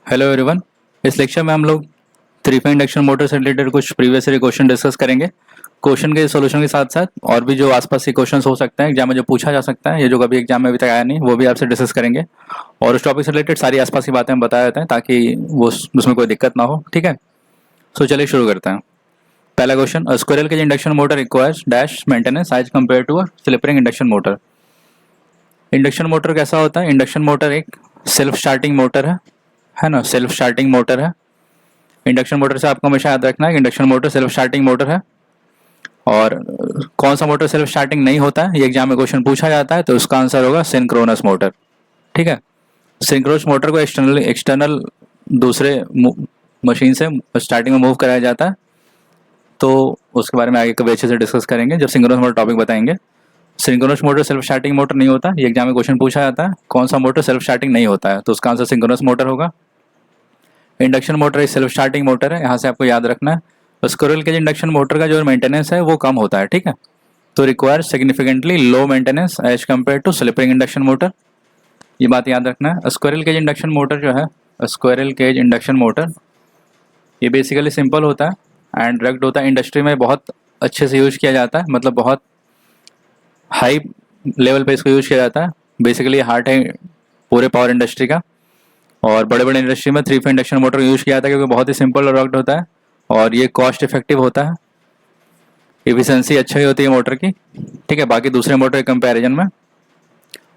Hello everyone. इस lecture में हम लोग थ्री फेज इंडक्शन मोटर से रिलेटेड कुछ प्रीवियस ईयर क्वेश्चन डिस्कस करेंगे। क्वेश्चन के सॉल्यूशन के साथ साथ और भी जो आसपास के क्वेश्चन हो सकते हैं एग्जाम में जो पूछा जा सकता है, ये जो कभी एग्जाम में अभी तक आया नहीं, वो भी आपसे डिस्कस करेंगे। और उस टॉपिक से रिलेटेड सारी आसपास की बातें हम बताए जाते हैं ताकि वो उसमें कोई दिक्कत ना हो। ठीक है, सो चलिए शुरू करते हैं। पहला question, squirrel cage induction motor requires dash maintenance as compare to a slip ring induction motor. Induction motor कैसा होता है? इंडक्शन मोटर एक सेल्फ स्टार्टिंग मोटर है ना, सेल्फ स्टार्टिंग मोटर है। इंडक्शन मोटर से आपको हमेशा याद रखना है कि induction motor self starting motor है। और कौन सा मोटर सेल्फ स्टार्टिंग नहीं होता है, ये एग्जाम में क्वेश्चन पूछा जाता है, तो उसका आंसर होगा सिंक्रोनस मोटर। ठीक है, सिंक्रोनस मोटर को एक्सटर्नल दूसरे मशीन से स्टार्टिंग में मूव कराया जाता है, तो उसके बारे में आगे कभी अच्छे से डिस्कस करेंगे जब सिंक्रोनस मोटर टॉपिक बताएंगे। Synchronous motor self starting motor नहीं होता, ये एग्जाम में क्वेश्चन पूछा जाता है कौन सा मोटर सेल्फ स्टार्टिंग नहीं होता है, तो उसका आंसर सिंक्रोनस मोटर होगा। इंडक्शन मोटर एक सेल्फ स्टार्टिंग मोटर है, यहाँ से आपको याद रखना है। स्क्विरल केज इंडक्शन मोटर का जो मेंटेनेंस है वो कम होता है। ठीक है, तो require significantly low maintenance as compare to slip ring induction motor, ये बात याद रखना है। स्क्विरल केज इंडक्शन मोटर जो है, स्क्विरल केज इंडक्शन मोटर, ये बेसिकली सिंपल होता है एंड डायरेक्ट होता है। इंडस्ट्री में बहुत अच्छे से यूज किया जाता है, मतलब बहुत हाई लेवल पे इसको यूज किया जाता है। बेसिकली हार्ट है पूरे पावर इंडस्ट्री का, और बड़े बड़े इंडस्ट्री में three phase induction motor use किया जाता है क्योंकि बहुत ही सिंपल और रॉक्ड होता है और ये कॉस्ट इफेक्टिव होता है। एफिशिएंसी अच्छा ही होती है मोटर की, ठीक है, बाकी दूसरे मोटर के कंपैरिजन में।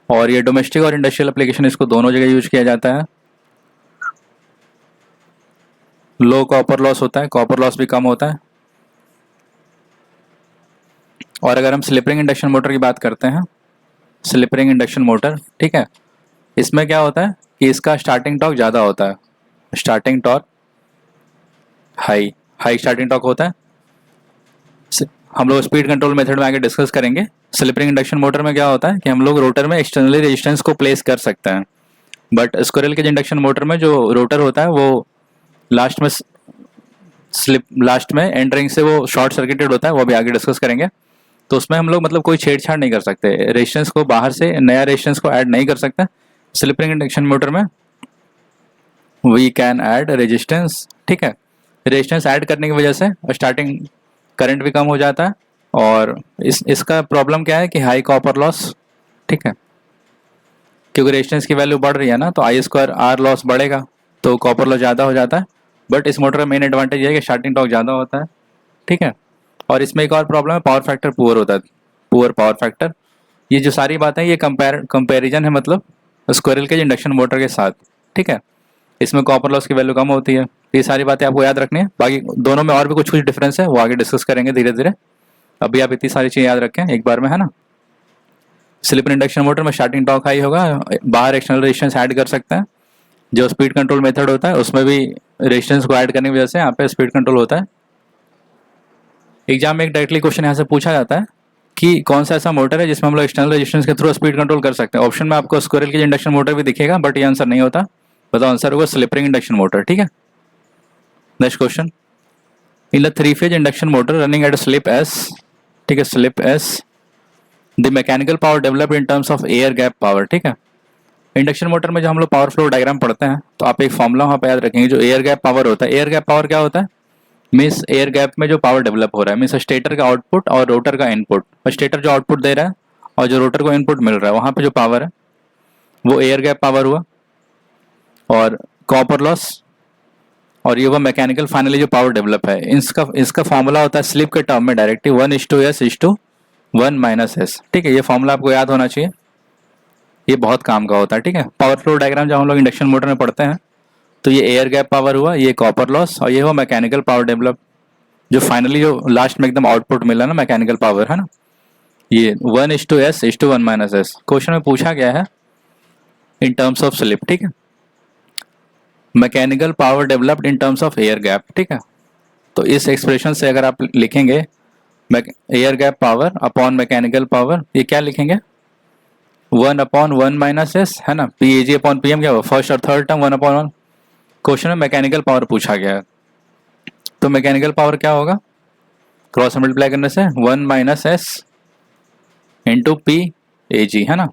और ये डोमेस्टिक और इंडस्ट्रियल एप्लीकेशन, इसको दोनों जगह यूज किया जाता है। लो कॉपर लॉस होता है, कॉपर लॉस भी कम होता है। और अगर हम स्लिप रिंग इंडक्शन मोटर की बात करते हैं, स्लिप रिंग इंडक्शन मोटर, ठीक है, इसमें क्या होता है कि इसका स्टार्टिंग टॉर्क ज़्यादा होता है, starting torque high high starting torque होता है। हम लोग स्पीड कंट्रोल मेथड में आगे डिस्कस करेंगे। स्लिप रिंग इंडक्शन मोटर में क्या होता है कि हम लोग रोटर में एक्सटर्नली रेजिस्टेंस को प्लेस कर सकते हैं, but squirrel cage induction motor में जो रोटर होता है वो लास्ट में एंड रिंग से वो शॉर्ट सर्किटेड होता है, वो भी आगे डिस्कस करेंगे। तो उसमें हम लोग मतलब कोई छेड़छाड़ नहीं कर सकते, रेजिस्टेंस को बाहर से नया रेजिस्टेंस को ऐड नहीं कर सकते। स्लिप रिंग इंडक्शन मोटर में वी कैन ऐड रेजिस्टेंस, ठीक है, रेजिस्टेंस ऐड करने की वजह से स्टार्टिंग करंट भी कम हो जाता है। और इसका प्रॉब्लम क्या है कि हाई कॉपर लॉस, ठीक है, क्योंकि रेजिस्टेंस की वैल्यू बढ़ रही है ना, तो आई स्क्वायर आर लॉस बढ़ेगा, तो कॉपर लॉस ज़्यादा हो जाता है। बट इस मोटर का मेन एडवांटेज है कि स्टार्टिंग टॉर्क ज़्यादा होता है, ठीक है। और इसमें एक और प्रॉब्लम है, पावर फैक्टर पुअर होता है, पुअर पावर फैक्टर। ये जो सारी बातें ये कंपेरिजन है, मतलब स्क्विरल केज इंडक्शन मोटर के साथ, ठीक है। इसमें कॉपर लॉस की वैल्यू कम होती है, ये सारी बातें आपको याद रखनी है। बाकी दोनों में और भी कुछ कुछ डिफरेंस है, वो आगे डिस्कस करेंगे धीरे धीरे। अभी आप इतनी सारी चीज़ें याद रखें एक बार में, है ना। स्लिप इंडक्शन मोटर में स्टार्टिंग टॉर्क हाई होगा, बाहर एक्सटर्नल रेजिस्टेंस ऐड कर सकते हैं। जो स्पीड कंट्रोल मेथड होता है उसमें भी रेजिस्टेंस को ऐड करने की वजह से यहाँ पे स्पीड कंट्रोल होता है। एग्जाम में एक डायरेक्टली क्वेश्चन यहाँ से पूछा जाता है कि कौन सा ऐसा मोटर है जिसमें हम लोग एक्सटर्नल रेजिस्टेंस के थ्रू स्पीड कंट्रोल कर सकते हैं। ऑप्शन में आपको स्क्विरल केज इंडक्शन मोटर भी दिखेगा, बट ये आंसर नहीं होता। बताओ, आंसर होगा स्लिप रिंग इंडक्शन मोटर, ठीक है। Next question, in the three phase induction motor running at slip S, ठीक है, slip S, the mechanical power developed in terms of air gap power, ठीक है। इंडक्शन मोटर में जो हम लोग पावर फ्लो डायग्राम पढ़ते हैं, तो आप एक फॉर्मूला वहाँ पे याद रखेंगे, जो एयर गैप पावर होता है। एयर गैप पावर क्या होता है? मीन्स एयर गैप में जो पावर डेवलप हो रहा है, मीन्स स्टेटर का आउटपुट और रोटर का इनपुट। स्टेटर जो आउटपुट दे रहा है और जो रोटर को इनपुट मिल रहा है, वहाँ पे जो पावर है वो एयर गैप पावर हुआ। और कॉपर लॉस और ये वो मैकेनिकल फाइनली जो पावर डेवलप है, इसका फॉर्मूला होता है स्लिप के टर्म में डायरेक्टली 1:S:1 ठीक है। ये फॉर्मूला आपको याद होना चाहिए, ये बहुत काम का होता है, ठीक है। पावर फ्लो डायग्राम जब हम लोग इंडक्शन मोटर में पढ़ते हैं, तो ये एयर गैप पावर हुआ, ये कॉपर लॉस, और ये हुआ मैकेनिकल पावर डेवलप, जो फाइनली जो लास्ट में एकदम आउटपुट मिला ना, मैकेनिकल पावर, है ना। ये 1:S:1 क्वेश्चन में पूछा गया है इन टर्म्स ऑफ स्लिप, ठीक है। Mechanical power developed in terms of air gap, ठीक है। तो इस एक्सप्रेशन से अगर आप लिखेंगे air gap power upon mechanical power, ये क्या लिखेंगे? 1/1 है ना, PAG अपॉन PM क्या होगा, फर्स्ट और थर्ड टर्म 1/1। क्वेश्चन में मैकेनिकल पावर पूछा गया है, तो मैकेनिकल पावर क्या होगा? क्रॉस मल्टीप्लाई करने से 1 - S इंटू PAG, है ना।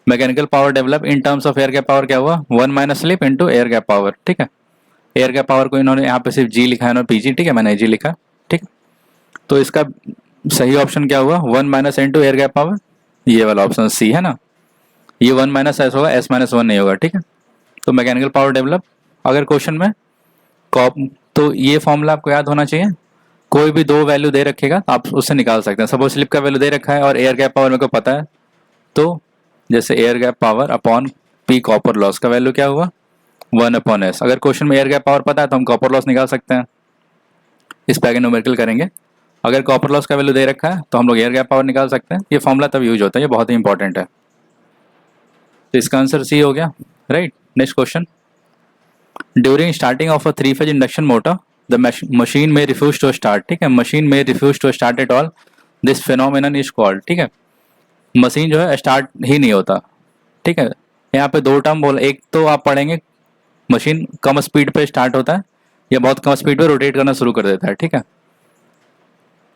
Mechanical power develop in terms of air gap power क्या हुआ, 1 minus slip into air gap power, ठीक है। एयर गैप पावर को इन्होंने यहाँ पे सिर्फ जी लिखा है, इन्होंने पीजी, ठीक है, मैंने जी लिखा, ठीक। तो इसका सही ऑप्शन क्या हुआ, 1 minus into air gap power, ये वाला ऑप्शन सी है ना। ये 1 माइनस एस होगा, एस माइनस 1 नहीं होगा, ठीक है। तो मैकेनिकल पावर डेवलप अगर क्वेश्चन में तो ये फॉर्मूला आपको याद होना चाहिए, कोई भी दो वैल्यू दे रखेगा आप उससे निकाल सकते हैं। सपोज स्लिप का वैल्यू दे रखा है और एयर गैप पावर मेरे को पता है, तो जैसे air gap power upon P copper loss का वैल्यू क्या हुआ, 1 अपॉन एस। अगर क्वेश्चन में एयर गैप पावर पता है तो हम कॉपर लॉस निकाल सकते हैं, इस पे आगे न्यूमेरिकल करेंगे। अगर कॉपर लॉस का वैल्यू दे रखा है तो हम लोग एयर गैप पावर निकाल सकते हैं। ये फॉर्मूला तब यूज होता है, ये बहुत ही इंपॉर्टेंट है। तो इसका आंसर सी हो गया, right. Next question, during starting of a 3 phase induction motor the machine may refuse to start, ठीक है, machine may refuse to start at all, this phenomenon is called, ठीक है। मशीन जो है स्टार्ट ही नहीं होता, ठीक है। यहाँ पे दो टर्म बोल, एक तो आप पढ़ेंगे मशीन कम स्पीड पे स्टार्ट होता है या बहुत कम स्पीड पे रोटेट करना शुरू कर देता है, ठीक है,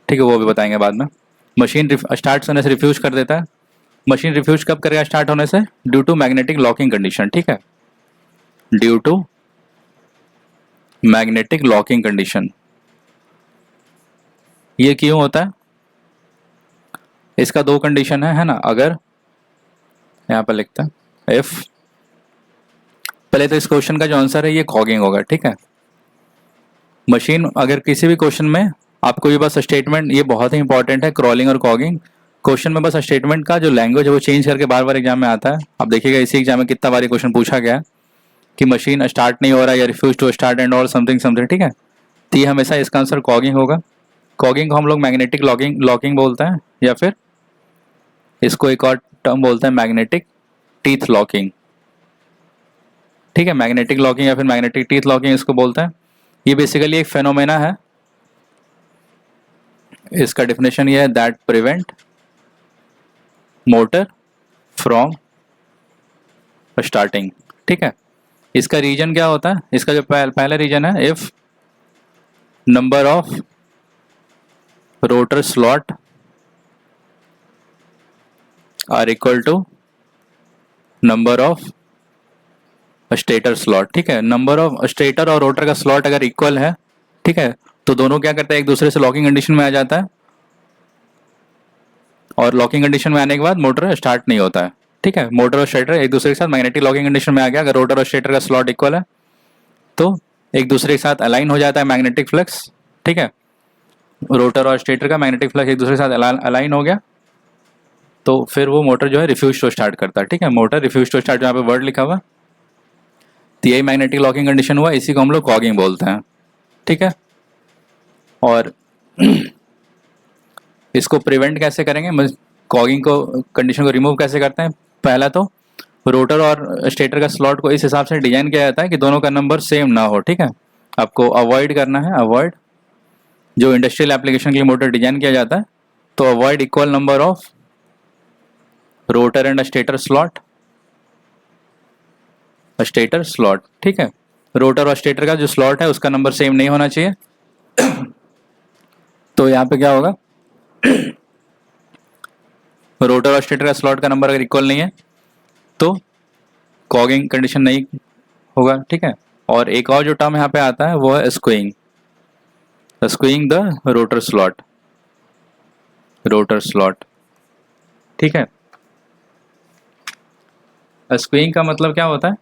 ठीक है, वो भी बताएंगे बाद में। मशीन स्टार्ट होने से रिफ्यूज कर देता है। मशीन रिफ्यूज कब करेगा स्टार्ट होने से, due to magnetic locking condition, ठीक है, due to magnetic locking condition. ये क्यों होता है, इसका दो कंडीशन है ना। अगर यहाँ पर लिखता है इफ, पहले तो इस क्वेश्चन का जो आंसर है ये कॉगिंग होगा, ठीक है। मशीन अगर किसी भी क्वेश्चन में आपको ये बस स्टेटमेंट, ये बहुत ही इंपॉर्टेंट है, क्रॉलिंग और कॉगिंग। क्वेश्चन में बस स्टेटमेंट का जो लैंग्वेज है वो चेंज करके बार बार एग्जाम में आता है। आप देखिएगा इसी एग्जाम में कितना बार क्वेश्चन पूछा गया कि मशीन स्टार्ट नहीं हो रहा या refuse to start and all something something, ठीक है। तो ये हमेशा इसका आंसर कॉगिंग होगा। कॉगिंग को हम लोग मैग्नेटिक लॉकिंग बोलते हैं, या फिर इसको एक और टर्म बोलते हैं मैग्नेटिक टीथ लॉकिंग, ठीक है। मैग्नेटिक लॉकिंग या फिर मैग्नेटिक टीथ लॉकिंग इसको बोलते हैं। ये बेसिकली एक फेनोमेना है, इसका डेफिनेशन ये है, that prevent motor from starting, ठीक है। इसका रीजन क्या होता है, इसका जो पहला रीजन है, if number of rotor slot are equal to number of stator slot, ठीक है। नंबर ऑफ स्टेटर और रोटर का स्लॉट अगर इक्वल है, ठीक है, तो दोनों क्या करते हैं, एक दूसरे से लॉकिंग कंडीशन में आ जाता है, और लॉकिंग कंडीशन में आने के बाद मोटर स्टार्ट नहीं होता है, ठीक है। मोटर और स्टेटर एक दूसरे के साथ मैग्नेटिक लॉकिंग कंडीशन में आ गया। अगर रोटर और स्टेटर का स्लॉट इक्वल है तो एक दूसरे के साथ अलाइन हो जाता है मैग्नेटिक फ्लक्स, ठीक है। रोटर और स्टेटर का मैग्नेटिक फ्लक्स एक दूसरे के साथ अलाइन हो गया तो फिर वो मोटर जो है रिफ्यूज टू स्टार्ट करता है, ठीक है। मोटर रिफ्यूज टू स्टार्ट, यहाँ पे वर्ड लिखा हुआ, तो यही मैग्नेटिक लॉकिंग कंडीशन हुआ, इसी को हम लोग कॉगिंग बोलते हैं, ठीक है। और इसको प्रिवेंट कैसे करेंगे, कॉगिंग को कंडीशन को रिमूव कैसे करते हैं। पहला तो रोटर और स्टेटर का स्लॉट को इस हिसाब से डिजाइन किया जाता है कि दोनों का नंबर सेम ना हो, ठीक है। आपको अवॉइड करना है, अवॉइड, जो इंडस्ट्रियल एप्लीकेशन के लिए मोटर डिजाइन किया जाता है, तो avoid equal number of rotor and stator slot, stator slot, ठीक है। रोटर और स्टेटर का जो स्लॉट है उसका नंबर सेम नहीं होना चाहिए। तो यहाँ पे क्या होगा, रोटर और स्टेटर का स्लॉट का नंबर अगर इक्वल नहीं है तो कॉगिंग कंडीशन नहीं होगा, ठीक है। और एक और जो टर्म यहाँ पे आता है वो है skewing, skewing the rotor slot, rotor slot, ठीक है। स्क्यूइंग का मतलब क्या होता है,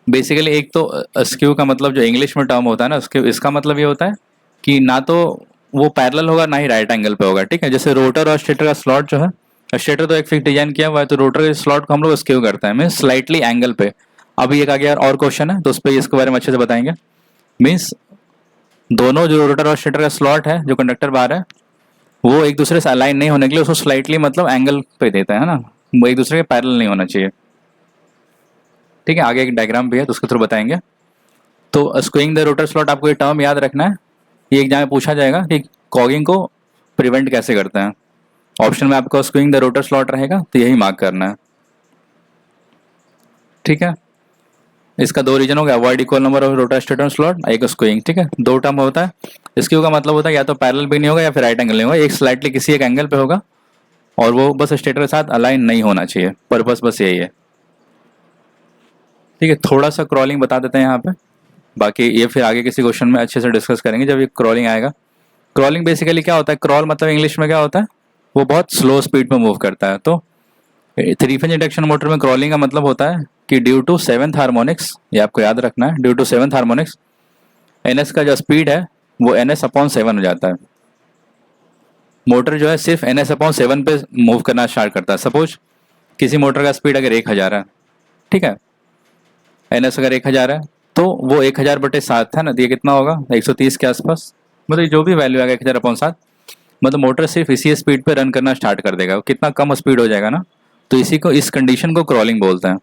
बेसिकली एक तो स्क्यू का मतलब जो इंग्लिश में टर्म होता है ना स्क्यू, इसका मतलब ये होता है कि ना तो वो पैरेलल होगा ना ही राइट एंगल पे होगा, ठीक है। जैसे रोटर और स्टेटर का स्लॉट जो है, स्टेटर तो एक फिक्स डिजाइन किया हुआ है, तो रोटर के स्लॉट को हम लोग स्क्यू करते हैं, मीन्स स्लाइटली एंगल पे। अभी एक आगे और क्वेश्चन है तो उस पर इसके बारे में अच्छे से बताएंगे। मीन्स दोनों जो रोटर और स्टेटर का स्लॉट है, जो कंडक्टर बार है, वो एक दूसरे से अलाइन नहीं होने के लिए उसको स्लाइटली मतलब एंगल पे देता है ना, वो एक दूसरे के पैरेलल नहीं होना चाहिए, ठीक है। आगे एक डायग्राम भी है तो उसके थ्रू बताएंगे। तो स्क्यूइंग द रोटर स्लॉट, आपको ये टर्म याद रखना है, ये एग्जाम में पूछा जाएगा कि कॉगिंग को प्रिवेंट कैसे करते हैं। ऑप्शन में आपको स्क्यूइंग द रोटर स्लॉट रहेगा तो यही मार्क करना है, ठीक है। इसका दो रीजन हो गया, avoid equal number of rotor stator slot, एक स्क्यूइंग, ठीक है। दो टर्म होता है, स्क्यू का मतलब होता है या तो पैरेलल भी नहीं होगा या फिर राइट एंगल नहीं होगा, एक स्लाइटली किसी एक एंगल पे होगा और वो बस स्टेटर के साथ अलाइन नहीं होना चाहिए, पर्पस बस यही है। ठीक है, थोड़ा सा क्रॉलिंग बता देते हैं यहाँ पे, बाकी ये फिर आगे किसी क्वेश्चन में अच्छे से डिस्कस करेंगे जब ये क्रॉलिंग आएगा। क्रॉलिंग बेसिकली क्या होता है, क्रॉल मतलब इंग्लिश में क्या होता है, वो बहुत स्लो स्पीड में मूव करता है। तो थ्री फेज इंडक्शन मोटर में क्रॉलिंग का मतलब होता है कि ड्यू टू सेवंथ हार्मोनिक्स, ये आपको याद रखना है, due to seventh harmonics NS का जो स्पीड है वो एनएस अपॉन 7 हो जाता है। मोटर जो है सिर्फ एनएस अपॉन 7 पे मूव करना स्टार्ट करता है। सपोज किसी मोटर का स्पीड अगर 1000 है, ठीक है, एनएस अगर 1000 है तो वो 1000/7 है ना, तो ये कितना होगा 130 के आसपास, मतलब जो भी वैल्यू आएगा 1000/7, मतलब मोटर सिर्फ इसी स्पीड पे रन करना स्टार्ट कर देगा। कितना कम स्पीड हो जाएगा ना, तो इसी को, इस कंडीशन को क्रॉलिंग बोलते हैं।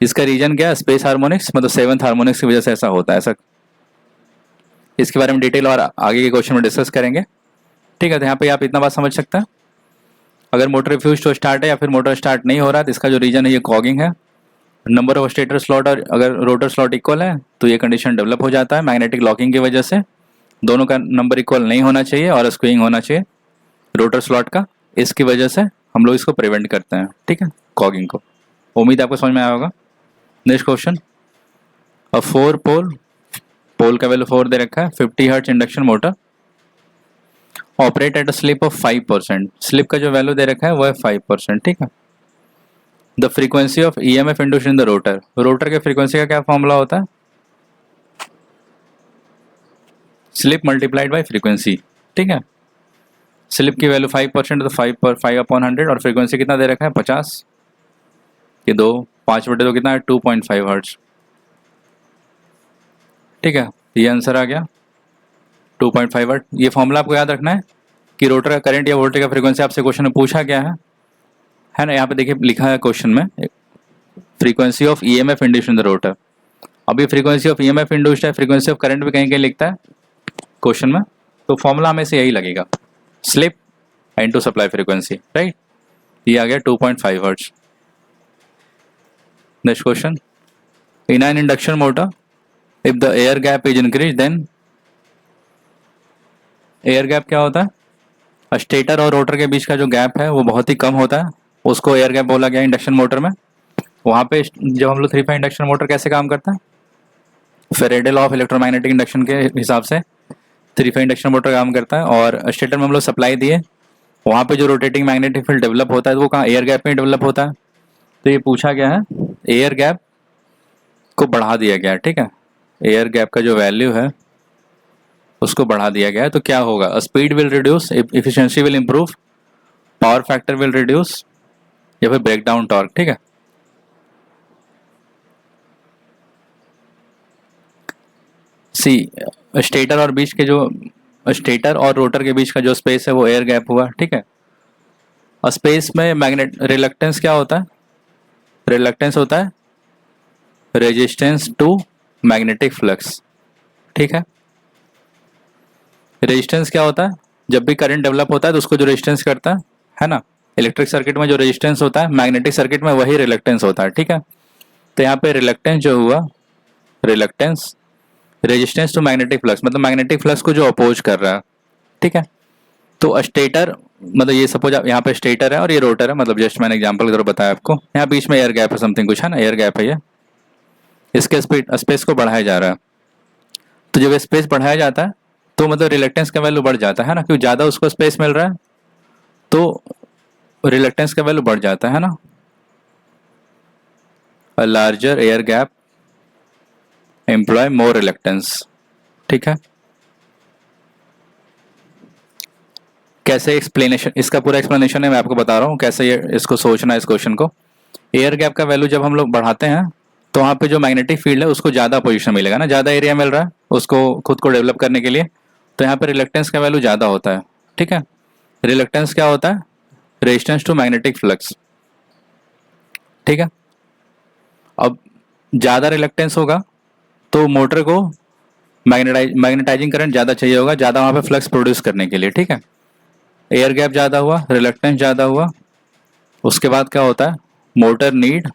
इसका रीजन क्या है, स्पेस हार्मोनिक्स, मतलब सेवंथ हार्मोनिक्स की वजह से ऐसा होता है। ऐसा, इसके बारे में डिटेल और आगे के क्वेश्चन में डिस्कस करेंगे। ठीक है, तो यहाँ पे आप इतना बात समझ सकते हैं। अगर मोटर रिफ्यूज टू स्टार्ट है या फिर मोटर स्टार्ट नहीं हो रहा है तो इसका जो रीजन है ये क्लॉगिंग है। नंबर ऑफ स्टेटर स्लॉट और अगर रोटर स्लॉट इक्वल है तो ये कंडीशन डेवलप हो जाता है मैग्नेटिक लॉकिंग की वजह से। दोनों का नंबर इक्वल नहीं होना चाहिए और स्क्यूइंग होना चाहिए रोटर स्लॉट का, इसकी वजह से हम लोग इसको प्रिवेंट करते हैं। ठीक है, क्लॉगिंग को। उम्मीद आपको समझ में आया होगा। नेक्स्ट क्वेश्चन, अ 4 पोल का वैल्यू 4 दे रखा है, 50 hertz induction motor operate at a slip of 5%। Slip का जो वैल्यू दे रखा है वो है 5%। ठीक है, the frequency of EMF induced in the rotor, rotor के फ्रीक्वेंसी का क्या फॉर्मूला होता है, स्लिप मल्टीप्लाइड बाय फ्रीक्वेंसी। ठीक है, स्लिप की वैल्यू 5% तो 5/100 और फ्रीक्वेंसी कितना दे रखा है 50, ये 5/2 कितना है 2.5 हर्ट्ज। ठीक है, ये आंसर आ गया 2.5 हर्ट्ज। ये फॉर्मूला आपको याद रखना है कि रोटर का करंट या वोल्टेज का फ्रीक्वेंसी आपसे क्वेश्चन में पूछा गया है ना। यहाँ पे देखिए लिखा है क्वेश्चन में frequency of EMF induced in the rotor. अभी फ्रीक्वेंसी ऑफ ईएमएफ इंड्यूस्ड है, फ्रीक्वेंसी ऑफ करंट भी कहीं कहीं लिखता है क्वेश्चन में, तो फॉर्मूला हमें से यही लगेगा, slip into supply frequency, right. ये आ गया 2.5 hertz. Next question, in an induction motor if the air gap is increase then, air gap क्या होता है, स्टेटर और रोटर के बीच का जो गैप है वो बहुत ही कम होता है, उसको एयर गैप बोला गया इंडक्शन मोटर में। वहाँ पे जब हम लोग 3 फेज इंडक्शन मोटर कैसे काम करता है, Faraday law of electromagnetic induction के हिसाब से 3 फेज इंडक्शन मोटर काम करता है। और स्टेटर में हम लोग सप्लाई दिए, वहाँ पे जो रोटेटिंग मैग्नेटिक फील्ड डेवलप होता है वो कहाँ, एयर गैप में डेवलप होता है। तो ये पूछा गया है, एयर गैप को बढ़ा दिया गया है। ठीक है, एयर गैप का जो वैल्यू है उसको बढ़ा दिया गया है, तो क्या होगा, speed will reduce, efficiency will improve, power factor will reduce, या फिर ब्रेक डाउन टॉर्क। ठीक है, सी स्टेटर और बीच के जो, स्टेटर और रोटर के बीच का जो स्पेस है वो एयर गैप हुआ। ठीक है, और स्पेस में मैग्नेट रिलक्टेंस क्या होता है, रिलक्टेंस होता है रेजिस्टेंस टू मैग्नेटिक फ्लक्स। ठीक है, रेजिस्टेंस क्या होता है, जब भी करंट डेवलप होता है तो उसको जो रेजिस्टेंस करता है ना, इलेक्ट्रिक सर्किट में जो रेजिस्टेंस होता है मैग्नेटिक सर्किट में वही रिलक्टेंस होता है। ठीक है, तो यहाँ पे रिलक्टेंस जो हुआ, reluctance resistance to magnetic flux, मतलब मैग्नेटिक फ्लक्स को जो अपोज कर रहा है। ठीक है, तो स्टेटर, मतलब ये सपोज यहाँ पे स्टेटर है और ये रोटर है, मतलब जस्ट मैंने एग्जांपल के तौर बताया आपको, यहाँ बीच में एयर गैप है, समथिंग कुछ है ना, एयर गैप है ये, इसके स्पेस को बढ़ाया जा रहा है। तो जब स्पेस बढ़ाया जाता है तो मतलब रिलक्टेंस का वैल्यू बढ़ जाता है ना, क्योंकि ज़्यादा उसको स्पेस मिल रहा है तो रिलक्टेंस का वैल्यू बढ़ जाता है ना। A larger air gap employ more reluctance. ठीक है, कैसे एक्सप्लेनेशन, इसका पूरा एक्सप्लेनेशन है, मैं आपको बता रहा हूँ कैसे ये इसको सोचना है इस क्वेश्चन को। एयर गैप का वैल्यू जब हम लोग बढ़ाते हैं तो वहाँ पे जो मैग्नेटिक फील्ड है उसको ज़्यादा पोजीशन मिलेगा ना, ज़्यादा एरिया मिल रहा है उसको खुद को डेवलप करने के लिए, तो यहाँ पे रिलक्टेंस का वैल्यू ज़्यादा होता है। ठीक है, रिलक्टेंस क्या होता है, रेजिस्टेंस टू मैग्नेटिक फ्लक्स। ठीक है, अब ज़्यादा रिलक्टेंस होगा तो मोटर को मैग्नेटाइजिंग करंट ज़्यादा चाहिए होगा, ज़्यादा वहाँ पे फ्लक्स प्रोड्यूस करने के लिए। ठीक है, एयर गैप ज़्यादा हुआ, रिलक्टेंस ज़्यादा हुआ, उसके बाद क्या होता है, मोटर नीड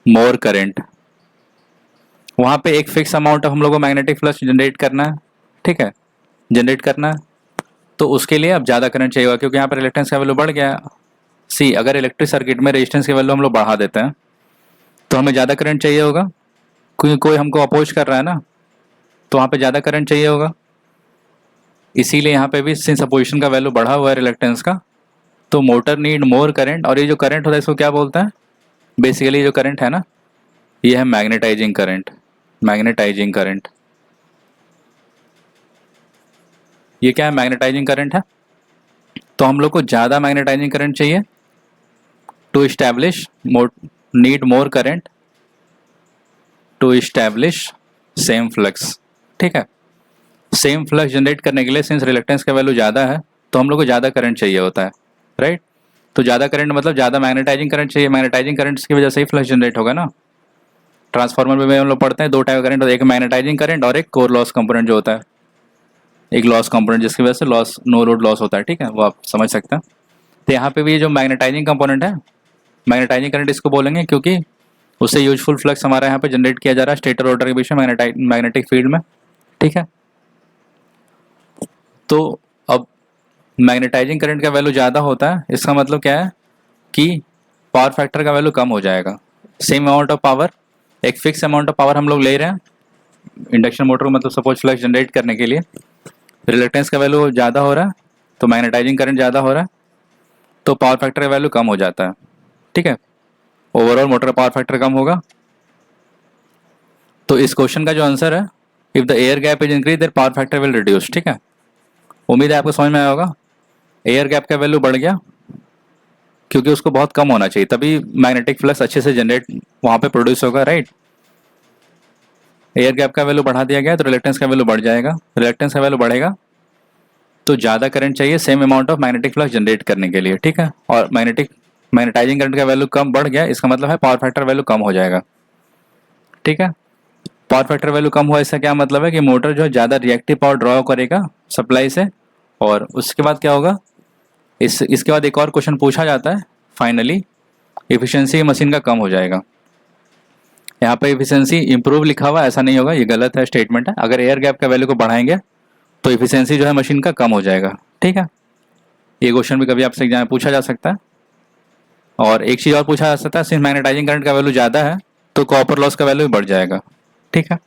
मोर करंट। वहाँ पे एक फिक्स अमाउंट ऑफ हम लोग को मैग्नेटिक फ्लक्स जनरेट करना है। ठीक है, जनरेट करना है, तो उसके लिए अब ज़्यादा करंट चाहिए होगा, क्योंकि यहाँ पर रिलेक्टेंस का वैल्यू बढ़ गया। सी, अगर इलेक्ट्रिक सर्किट में रेजिस्टेंस की वैल्यू हम लोग बढ़ा देते हैं तो हमें ज़्यादा करंट चाहिए होगा, क्योंकि कोई हमको अपोज कर रहा है ना, तो वहाँ पे ज़्यादा करंट चाहिए होगा। इसीलिए यहाँ पे भी सिंस अपोजिशन का वैल्यू बढ़ा हुआ है रिलेक्टेंस का, तो मोटर नीड मोर करंट। और ये जो करंट होता है इसको क्या बोलते हैं? बेसिकली जो करंट है ना, ये है मैग्नेटाइजिंग करंट। मैग्नेटाइजिंग करंट, ये क्या है? मैग्नेटाइजिंग करंट है। तो हम लोग को ज़्यादा मैग्नेटाइजिंग करंट चाहिए to establish need more current to establish same flux. ठीक है, सेम फ्लक्स जनरेट करने के लिए सिंस रिलेक्टेंस का वैल्यू ज़्यादा है तो हम लोग को ज़्यादा करंट चाहिए होता है, राइट। तो ज़्यादा करंट मतलब ज़्यादा मैग्नेटाइजिंग करंट चाहिए। मैग्नेटाइजिंग करंट की वजह से ही फ्लक्स जनरेट होगा ना। ट्रांसफार्मर में हम लोग पढ़ते हैं दो टाइप का करंट होता है, एक मैग्नेटाइजिंग करंट और एक कोर लॉस कंपोनेंट जो होता है, एक लॉस कंपोनेंट जिसकी वजह से लॉस, नो लोड लॉस होता है। ठीक है, वो आप समझ सकते हैं। तो यहाँ पे भी जो मैग्नेटाइजिंग कंपोनेंट है, मैग्नेटाइजिंग करंट इसको बोलेंगे, क्योंकि उससे यूजफुल फ्लक्स हमारा यहाँ पे जनरेट किया जा रहा है स्टेटर रोटर के बीच में मैग्नेटिक फील्ड में। ठीक है, तो अब मैग्नेटाइजिंग करंट का वैल्यू ज़्यादा होता है, इसका मतलब क्या है कि पावर फैक्टर का वैल्यू कम हो जाएगा। सेम अमाउंट ऑफ पावर, एक फिक्स अमाउंट ऑफ पावर हम लोग ले रहे हैं इंडक्शन मोटर को, मतलब सपोज फ्लक्स जनरेट करने के लिए रिलेक्टेंस का वैल्यू ज़्यादा हो रहा है तो मैग्नेटाइजिंग करंट ज़्यादा हो रहा है, तो पावर फैक्टर का वैल्यू कम हो जाता है। ठीक है, ओवरऑल मोटर का पावर फैक्टर कम होगा। तो इस क्वेश्चन का जो आंसर है, if the air gap is increase their power factor will reduce. ठीक है, उम्मीद है आपको समझ में आया होगा। एयर गैप का वैल्यू बढ़ गया क्योंकि उसको बहुत कम होना चाहिए, तभी मैग्नेटिक फ्लक्स अच्छे से जनरेट वहाँ पे प्रोड्यूस होगा, राइट। एयर गैप का वैल्यू बढ़ा दिया गया तो रिलेक्टेंस का वैल्यू बढ़ जाएगा। रिलेक्टेंस का वैल्यू बढ़ेगा तो ज़्यादा करंट चाहिए same amount of magnetic flux generate करने के लिए। ठीक है, और मैग्नेटाइजिंग करंट का वैल्यू कम बढ़ गया, इसका मतलब है पावर फैक्टर वैल्यू कम हो जाएगा। ठीक है, पावर फैक्टर वैल्यू कम हुआ, इसका क्या मतलब है कि मोटर जो है ज़्यादा रिएक्टिव पावर ड्रॉ करेगा सप्लाई से। और उसके बाद क्या होगा, इसके बाद एक और क्वेश्चन पूछा जाता है, फाइनली एफिशिएंसी मशीन का कम हो जाएगा। यहाँ पे एफिशिएंसी इंप्रूव लिखा हुआ, ऐसा नहीं होगा, ये गलत है स्टेटमेंट है। अगर एयर गैप का वैल्यू को बढ़ाएंगे तो एफिशिएंसी जो है मशीन का कम हो जाएगा। ठीक है, ये क्वेश्चन भी कभी आपसे एग्जाम में पूछा जा सकता है। और एक चीज़ और पूछा जा सकता है, सिर्फ मैग्नेटाइजिंग करंट का वैल्यू ज़्यादा है तो कॉपर लॉस का वैल्यू भी बढ़ जाएगा। ठीक है,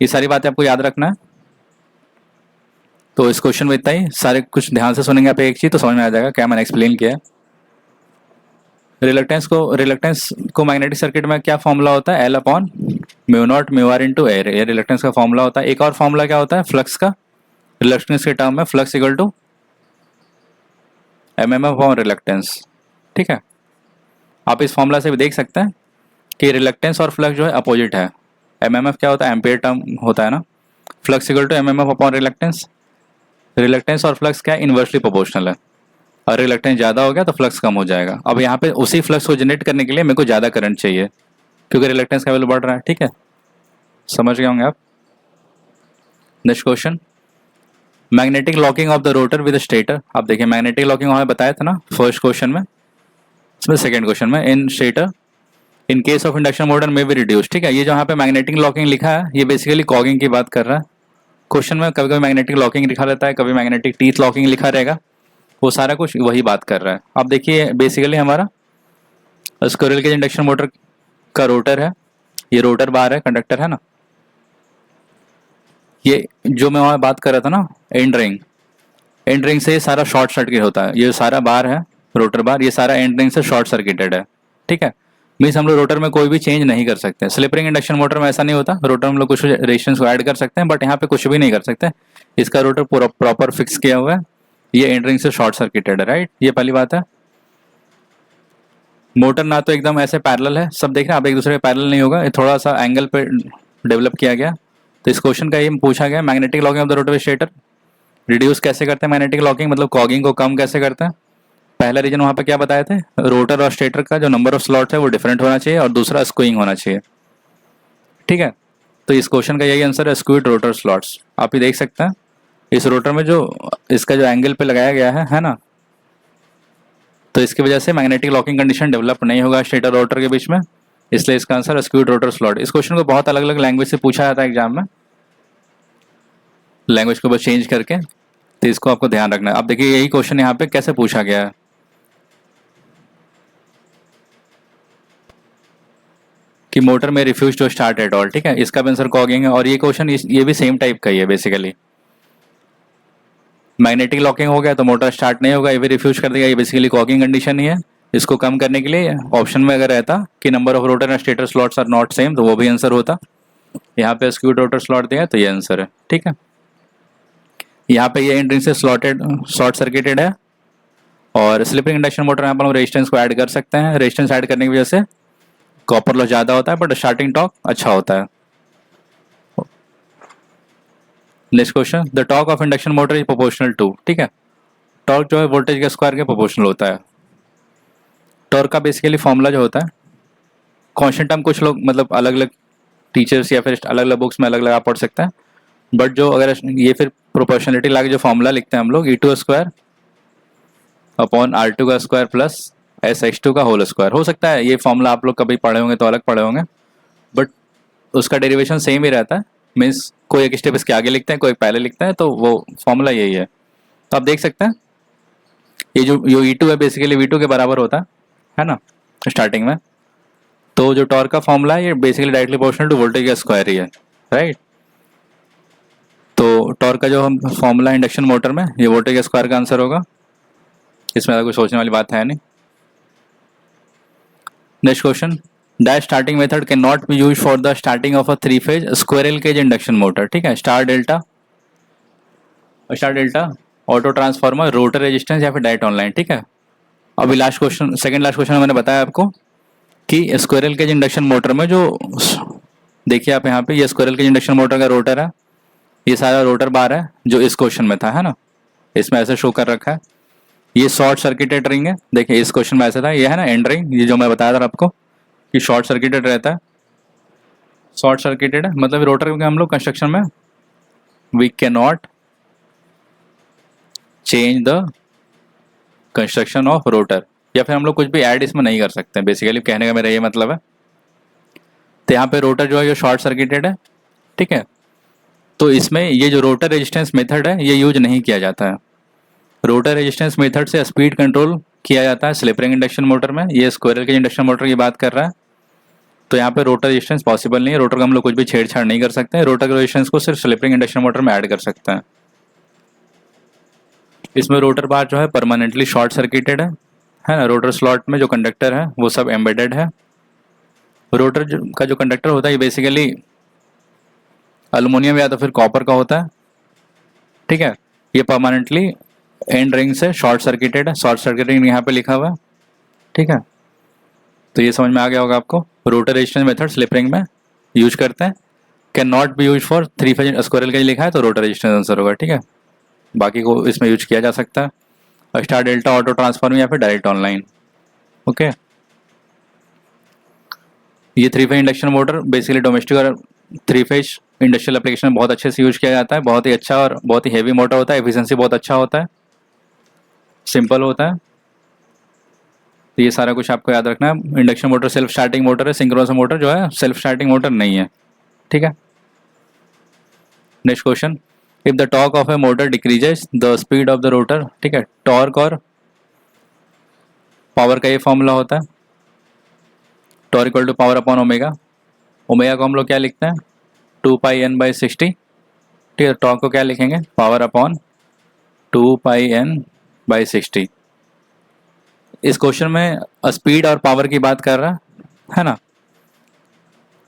ये सारी बातें आपको याद रखना है। तो इस क्वेश्चन में इतना ही, सारे कुछ ध्यान से सुनेंगे आप एक चीज़ तो समझ में आ जाएगा क्या मैंने एक्सप्लेन किया है। रिलेक्टेंस को मैग्नेटिक सर्किट में क्या फॉर्मूला होता है, L upon mu not mu R into air, ये रिलेक्टेंस का फॉर्मूला होता है। एक और फॉर्मूला क्या होता है फ्लक्स का, रिलेक्टेंस के टर्म में flux equal to MMF upon reluctance. ठीक है, आप इस फॉर्मूला से भी देख सकते हैं कि रिलेक्टेंस और फ्लक्स जो है अपोजिट है। एमएमएफ क्या होता है, एम्पियर टर्म होता है ना, flux equal to MMF upon reluctance. Reluctance और फ्लक्स क्या इन्वर्सली प्रोपोर्शनल है, और रिलेक्टेंस ज़्यादा हो गया तो फ्लक्स कम हो जाएगा। अब यहाँ पे उसी फ्लक्स को जनरेट करने के लिए मेरे को ज़्यादा करंट चाहिए क्योंकि रिलेक्टेंस का वैल्यू बढ़ रहा है। ठीक है, समझ गए होंगे आप। Next question, magnetic locking of the rotor with stator. आप देखिए मैग्नेटिक लॉकिंग हमें बताया था ना फर्स्ट क्वेश्चन में, इसमें सेकेंड क्वेश्चन में, in stator in case of induction motor में भी रिड्यूस। ठीक है, ये जो यहाँ पे मैग्नेटिक लॉकिंग लिखा है ये बेसिकली कॉगिंग की बात कर रहा है। क्वेश्चन में कभी कभी मैग्नेटिक लॉकिंग लिखा रहता है, कभी मैग्नेटिक टीथ लॉकिंग लिखा रहेगा, वो सारा कुछ वही बात कर रहा है। अब देखिए बेसिकली हमारा स्क्विरल केज इंडक्शन मोटर का रोटर है, ये रोटर बार है, कंडक्टर है ना, ये जो मैं वहाँ बात कर रहा था ना एंड रिंग से ये सारा शॉर्ट सर्किट होता है। ये सारा बार है रोटर बार, ये सारा एंड रिंग से शॉर्ट सर्किटेड है। ठीक है, मीन्स हम लोग रोटर में कोई भी चेंज नहीं कर सकते। स्लिप रिंग इंडक्शन मोटर में ऐसा नहीं होता, रोटर में हम लोग कुछ रेजिस्टेंस को ऐड कर सकते हैं, बट यहाँ पे कुछ भी नहीं कर सकते। इसका रोटर पूरा प्रॉपर फिक्स किया हुआ है, ये एंड रिंग से शॉर्ट सर्किटेड है, राइट। ये पहली बात है। मोटर ना तो एकदम ऐसे पैरेलल है, सब देख रहे हैं आप, एक दूसरे के पैरेलल नहीं होगा, ये थोड़ा सा एंगल पे डेवलप किया गया। तो इस क्वेश्चन का ये पूछा गया magnetic locking of the rotor stator reduce कैसे करते हैं, मैग्नेटिक लॉकिंग मतलब कॉगिंग को कम कैसे करते हैं। पहला रीजन वहाँ पे क्या बताए थे, रोटर और स्टेटर का जो नंबर ऑफ स्लॉट्स है वो डिफरेंट होना चाहिए, और दूसरा स्क्यूइंग होना चाहिए। ठीक है, तो इस क्वेश्चन का यही आंसर है, स्क्यूड रोटर स्लॉट्स। आप ही देख सकते हैं इस रोटर में जो इसका जो एंगल पे लगाया गया है ना, तो इसकी वजह से मैग्नेटिक लॉकिंग कंडीशन डेवलप नहीं होगा स्टेटर रोटर के बीच में, इसलिए इसका आंसर स्क्यूड रोटर स्लॉट। इस क्वेश्चन को बहुत अलग अलग लैंग्वेज से पूछा जाता है एग्जाम में, लैंग्वेज को बस चेंज करके। तो इसको आपको ध्यान रखना है। अब देखिए यही क्वेश्चन यहाँ पे कैसे पूछा गया है कि मोटर में refuse to start at all, ठीक है, इसका भी आंसर कॉगिंग है। और ये क्वेश्चन ये भी सेम टाइप का ही है बेसिकली। मैग्नेटिक लॉकिंग हो गया तो मोटर स्टार्ट नहीं होगा, ये भी रिफ्यूज कर देगा, ये बेसिकली कॉगिंग कंडीशन ही है। इसको कम करने के लिए ऑप्शन में अगर रहता कि number of rotor and stator slots are not same, तो वो भी आंसर होता। यहाँ पे स्क्यूड रोटर स्लॉट दिया है तो ये आंसर है, ठीक है। यहाँ पे ये एंट्री से स्लॉटेड शॉर्ट सर्किटेड है। और स्लिपिंग इंडक्शन मोटर यहाँ पर हम रेजिस्टेंस को ऐड कर सकते हैं। रेजिस्टेंस ऐड करने की वजह से कॉपर लॉस ज़्यादा होता है बट स्टार्टिंग टॉर्क अच्छा होता है। Next question, the torque of induction motor is proportional to, ठीक है। टॉर्क जो है वोल्टेज के स्क्वायर के प्रोपोर्शनल होता है। टॉर्क का बेसिकली फॉर्मूला जो होता है, कॉन्स्टेंट टर्म कुछ लोग मतलब अलग अलग टीचर्स या फिर अलग अलग बुक्स में अलग अलग आप पढ़ सकते हैं, बट जो अगर ये फिर प्रोपोर्शनलिटी ला के जो फॉर्मूला लिखते हैं हम लोग, E2 स्क्वायर अपॉन R2 का स्क्वायर प्लस SX2 का होल स्क्वायर। हो सकता है ये फॉर्मूला आप लोग कभी पढ़े होंगे तो अलग पढ़े होंगे, बट उसका डेरिवेशन सेम ही रहता है। मीन्स कोई एक स्टेप इसके आगे लिखते हैं, कोई पहले लिखता है, तो वो फॉर्मूला यही है। तो आप देख सकते हैं ये जो E2 है बेसिकली V2 के बराबर होता है ना स्टार्टिंग में। तो जो टॉर्क का फॉर्मूला है ये basically directly proportional to voltage का स्क्वायर ही है, राइट। तो टॉर्क का जो हम फॉर्मूला है इंडक्शन मोटर में, ये वोल्टेज का स्क्वायर का आंसर होगा। इसमें ज़्यादा कुछ सोचने वाली बात है नहीं। Next question, dash starting method can not be use for the starting of a 3 phase squirrel cage induction motor, ठीक है। Star delta auto transformer, rotor resistance या फिर डायरेक्ट ऑनलाइन, ठीक है। अभी last question, second last question मैंने बताया आपको कि स्क्वायरल केज इंडक्शन मोटर में जो देखिए आप यहाँ पे, ये स्क्वायरल केज इंडक्शन मोटर का रोटर है, ये सारा रोटर बार है जो इस क्वेश्चन में था, है ना, इसमें ऐसे शो कर रखा है। ये शॉर्ट सर्किटेड रिंग है, देखिए इस क्वेश्चन में ऐसा था, ये है ना एंड रिंग, ये जो मैं बताया था आपको कि शॉर्ट सर्किटेड रहता है। शॉर्ट सर्किटेड है मतलब रोटर के हम लोग कंस्ट्रक्शन में we can not change the construction of rotor, या फिर हम लोग कुछ भी ऐड इसमें नहीं कर सकते हैं, बेसिकली कहने का मेरा ये मतलब है। तो यहाँ पे रोटर जो है ये शॉर्ट सर्किटेड है, ठीक है। तो इसमें ये जो रोटर रेजिस्टेंस मेथड है ये यूज नहीं किया जाता है। रोटर रेजिस्टेंस मेथड से स्पीड कंट्रोल किया जाता है स्लिप रिंग इंडक्शन मोटर में। ये स्क्वायरल केज इंडक्शन मोटर की बात कर रहा है, तो यहाँ पे रोटर रेजिस्टेंस पॉसिबल नहीं है। रोटर का हम लोग कुछ भी छेड़छाड़ नहीं कर सकते हैं। रोटर रेजिस्टेंस को सिर्फ स्लिप रिंग इंडक्शन मोटर में ऐड कर सकते हैं। इसमें रोटर बार जो है परमानेंटली शॉर्ट सर्किटेड है ना। रोटर स्लॉट में जो कंडक्टर है वो सब एम्बेडेड है। रोटर का जो कंडक्टर होता है ये बेसिकली एल्युमिनियम या तो फिर कॉपर का होता है, ठीक है। ये परमानेंटली एंड रिंग से शॉर्ट सर्किटेड है। शॉर्ट सर्किटिंग यहाँ पे लिखा हुआ है, ठीक है। तो ये समझ में आ गया होगा आपको। Rotor resistance method slip ring में यूज करते हैं। Can not be use for 3 phase squirrel cage लिखा है तो रोटर रेजिस्टेंस आंसर होगा, ठीक है। बाकी को इसमें यूज किया जा सकता है, और स्टार डेल्टा ऑटो ट्रांसफार्मर या फिर डायरेक्ट ऑनलाइन, ओके। ये 3 phase induction motor basically domestic और 3 फेज इंडस्ट्रियल एप्लीकेशन में बहुत अच्छे से यूज किया जाता है। बहुत ही अच्छा और बहुत ही हैवी मोटर होता है। एफिशिएंसी बहुत अच्छा होता है, सिंपल होता है। तो ये सारा कुछ आपको याद रखना है। Induction motor self starting motor है, सिंक्रोनस मोटर जो है सेल्फ स्टार्टिंग मोटर नहीं है, ठीक है। Next question, if the torque of A motor decreases the speed of the rotor, ठीक है। टॉर्क और पावर का ये फॉर्मूला होता है, torque equal to power upon omega. Omega को हम लोग क्या लिखते हैं 2πn/60, ठीक है। टॉर्क को क्या लिखेंगे पावर अपॉन 2πn/60। इस क्वेश्चन में स्पीड और पावर की बात कर रहा है ना।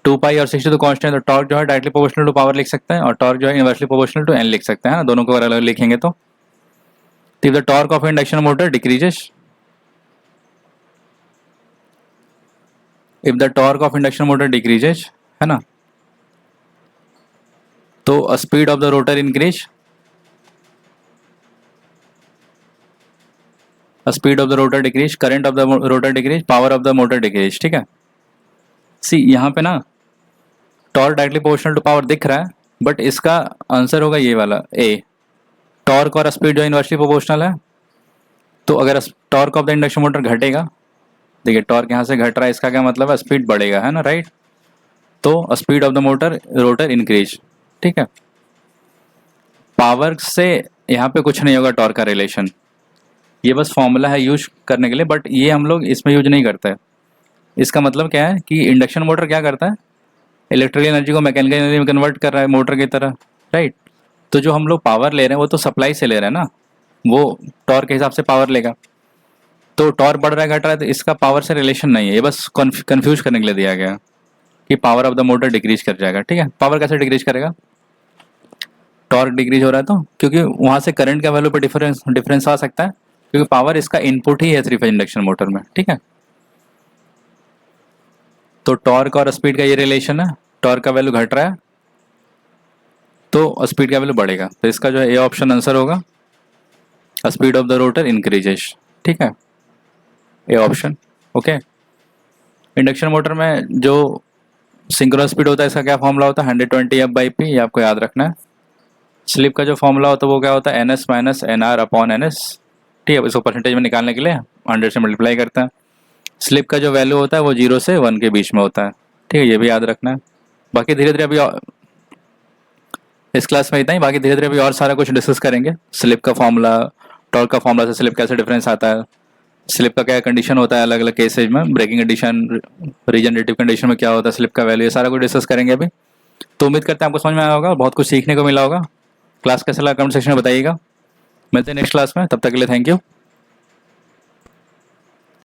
2π और 60 तो कांस्टेंट, तो टॉर्क जो है डायरेक्टली प्रोपोर्शनल टू पावर लिख सकते हैं, और टॉर्क जो है इनवर्सली प्रोपोर्शनल टू एन लिख सकते हैं ना। दोनों को अलग अलग लिखेंगे तो if the torque of induction motor decreases, if the torque of induction motor decreases, है ना, तो speed of the rotor increase, speed of the rotor decrease, current of the rotor decrease, power of the motor decrease, ठीक है। See यहाँ पे ना torque directly proportional to power दिख रहा है, बट इसका आंसर होगा ये वाला ए। टॉर्क और स्पीड जो इनवर्सली प्रोपोर्शनल है, तो अगर torque of the induction motor घटेगा, देखिए टॉर्क यहाँ से घट रहा है, इसका क्या मतलब है स्पीड बढ़ेगा, है ना, राइट। तो speed of the motor rotor increase, ठीक है। पावर से यहाँ पे कुछ नहीं होगा टॉर्क का रिलेशन, ये बस फॉर्मूला है यूज करने के लिए, बट ये हम लोग इसमें यूज नहीं करते हैं। इसका मतलब क्या है कि इंडक्शन मोटर क्या करता है, इलेक्ट्रिकल एनर्जी को मैकेनिकल एनर्जी में कन्वर्ट कर रहा है मोटर की तरह, राइट। तो जो हम लोग पावर ले रहे हैं वो तो सप्लाई से ले रहे हैं ना, वो टॉर्क के हिसाब से पावर लेगा। तो टॉर्क बढ़ रहा है घट रहा है तो इसका पावर से रिलेशन नहीं है, ये बस कंफ्यूज करने के लिए दिया गया कि power of the motor decrease कर जाएगा। ठीक है, पावर कैसे डिक्रीज करेगा, टॉर्क डिक्रीज हो रहा है तो, क्योंकि वहाँ से करंट का वैल्यू पर डिफरेंस आ सकता है, क्योंकि पावर इसका इनपुट ही है थ्री फेज इंडक्शन मोटर में। ठीक है, तो टॉर्क और स्पीड का ये रिलेशन है, टॉर्क का वैल्यू घट रहा है तो स्पीड का वैल्यू बढ़ेगा, तो इसका जो है ए ऑप्शन आंसर होगा, speed of the rotor increases. ठीक है, A option. Okay, induction motor में जो सिंक्रोनस स्पीड होता है इसका क्या फॉर्मूला होता है, 120 F/P, ये आपको याद रखना है। स्लिप का जो फॉर्मूला होता है वो क्या होता है, NS minus NR upon NS। ठीक है, इसको परसेंटेज में निकालने के लिए 100 से मल्टीप्लाई करते हैं। स्लिप का जो वैल्यू होता है वो 0 से 1 के बीच में होता है। ठीक है, ये भी याद रखना है। बाकी धीरे धीरे अभी इस क्लास में इतना ही, बाकी धीरे धीरे अभी और सारा कुछ डिस्कस करेंगे। स्लिप का फॉर्मूला, टॉर्क का फॉर्मूला से स्लिप कैसे डिफरेंस आता है, स्लिप का क्या कंडीशन होता है अलग अलग केसेज में, ब्रेकिंग कंडीशन, रीजनरेटिव कंडीशन में क्या होता है स्लिप का वैल्यू, ये सारा कुछ डिस्कस करेंगे अभी। तो उम्मीद करते हैं आपको समझ में आया होगा, बहुत कुछ सीखने को मिला होगा। क्लास कैसा लगा कमेंट सेक्शन में बताइएगा। मिलते हैं नेक्स्ट क्लास में, तब तक के लिए थैंक यू।